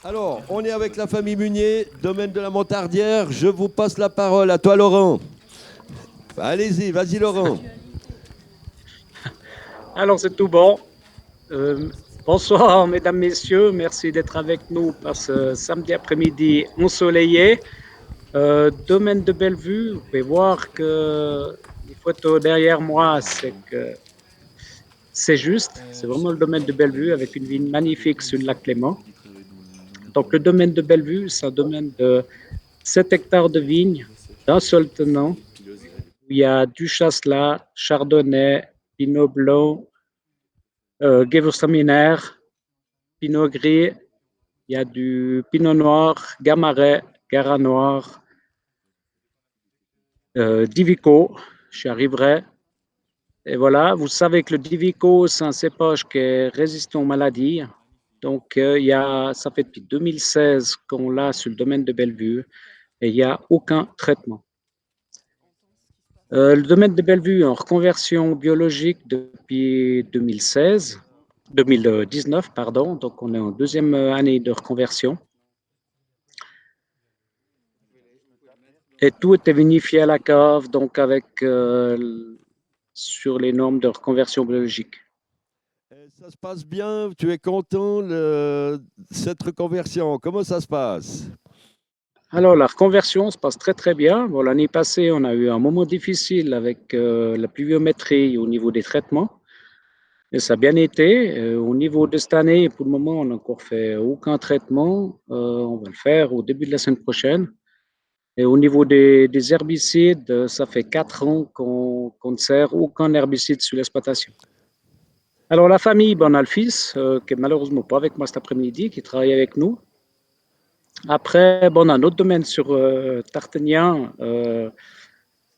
Alors, on est avec la famille Munier, domaine de la Montardière. Je vous passe la parole. À toi, Laurent. Allez-y, vas-y, Laurent. Alors, c'est tout bon. Euh, Bonsoir, mesdames, messieurs. Merci d'être avec nous par ce samedi après-midi ensoleillé. Domaine de Bellevue, vous pouvez voir que les photos derrière moi, c'est juste. C'est vraiment le domaine de Bellevue avec une vigne magnifique sur le lac Clément. Donc, le domaine de Bellevue, c'est un domaine de 7 hectares de vignes d'un seul tenant, où il y a du Chasselas, Chardonnay, Pinot Blanc, Gewürztraminer, Pinot Gris. Il y a du Pinot Noir, Gamaret, Gara Noir, Divico, j'y arriverai. Et voilà, vous savez que le Divico, c'est un cépage qui est résistant aux maladies. Donc, ça fait depuis 2016 qu'on l'a sur le domaine de Bellevue et il n'y a aucun traitement. Le domaine de Bellevue est en reconversion biologique depuis 2019, pardon. Donc, on est en deuxième année de reconversion. Et tout était vinifié à la cave, donc sur les normes de reconversion biologique. Ça se passe bien, tu es content de cette reconversion. Comment ça se passe? Alors, la reconversion se passe très très bien. Bon, l'année passée, on a eu un moment difficile avec la pluviométrie au niveau des traitements. Et ça a bien été. Au niveau de cette année, pour le moment, on n'a encore fait aucun traitement. On va le faire au début de la semaine prochaine. Et au niveau des herbicides, ça fait 4 ans qu'on ne sert aucun herbicide sur l'exploitation. Alors, la famille, ben, on a le fils, qui est malheureusement pas avec moi cet après-midi, qui travaille avec nous. Après, bon, on a un autre domaine sur Tartenien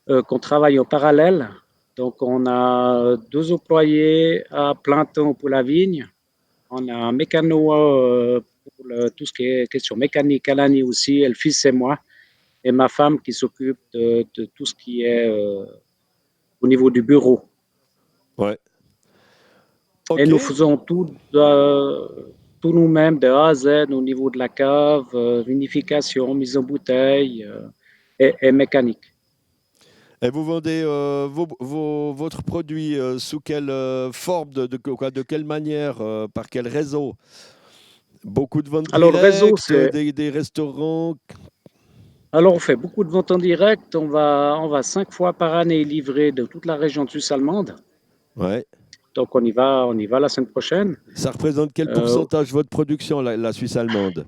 qu'on travaille en parallèle. Donc, on a 2 employés à plein temps pour la vigne. On a un mécano pour tout ce qui est question mécanique à l'année aussi, et le fils et moi, et ma femme qui s'occupe de tout ce qui est au niveau du bureau. Ouais. Et Ok. nous faisons tout nous-mêmes de A à Z au niveau de la cave, vinification, mise en bouteille et mécanique. Et vous vendez votre produit sous quelle forme, de quelle manière, par quel réseau? Beaucoup de ventes Alors le réseau, directes, c'est des restaurants. alors on fait beaucoup de ventes en direct. On va 5 fois par année livrer de toute la région de Suisse allemande. Ouais. Donc on y va la semaine prochaine. Ça représente quel Euh, pourcentage votre production, la Suisse allemande?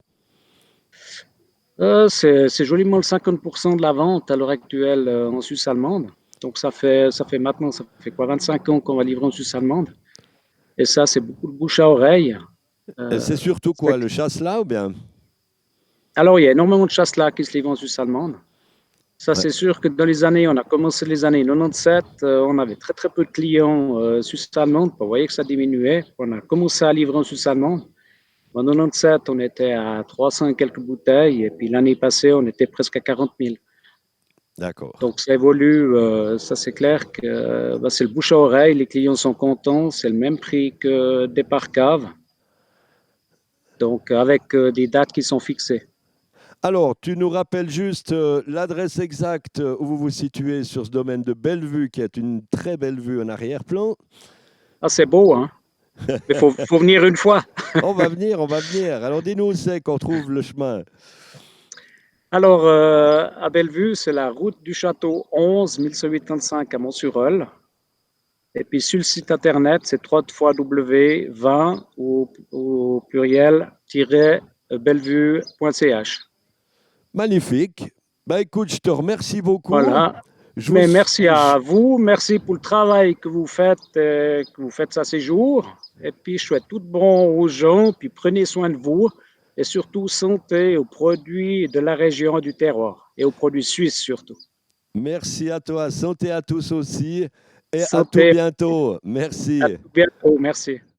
c'est joliment le 50% de la vente à l'heure actuelle en Suisse allemande. Donc ça fait quoi, 25 ans qu'on va livrer en Suisse allemande. Et ça, c'est beaucoup de bouche à oreille. Et Euh, c'est surtout c'est- quoi, le chasse-là ou bien? alors, il y a énormément de chasse là qui se livre en Suisse allemande. Ça, Ouais. c'est sûr que dans les années, on a commencé les années 97, on avait très très peu de clients suisse allemandes. Vous voyez que ça diminuait. On a commencé à livrer en Suisse allemande. En 97, on était à 300 et quelques bouteilles. Et puis l'année passée, on était presque à 40 000. D'accord. Donc ça évolue. Ça, c'est clair que bah, c'est le bouche à oreille. Les clients sont contents. C'est le même prix que départ cave. Donc avec des dates qui sont fixées. Alors, tu nous rappelles juste l'adresse exacte où vous vous situez sur ce domaine de Bellevue, qui est une très belle vue en arrière-plan. Ah, c'est beau, hein? Mais faut venir une fois. On va venir, on va venir. Alors, dis-nous où c'est qu'on trouve le chemin. Alors, à Bellevue, c'est la route du Château 11, 1185 à Montsureul. Et puis sur le site internet, c'est www.20 au pluriel-bellevue.ch. Magnifique. Bah écoute, je te remercie beaucoup. Voilà. Je vous... Mais merci à vous, merci pour le travail que vous faites ça ces jours. Et puis je souhaite tout de bon aux gens, puis prenez soin de vous et surtout santé aux produits de la région et du terroir et aux produits suisses surtout. Merci à toi. Santé à tous aussi. Et à tout Santé, bientôt. à Merci. tout bientôt, merci.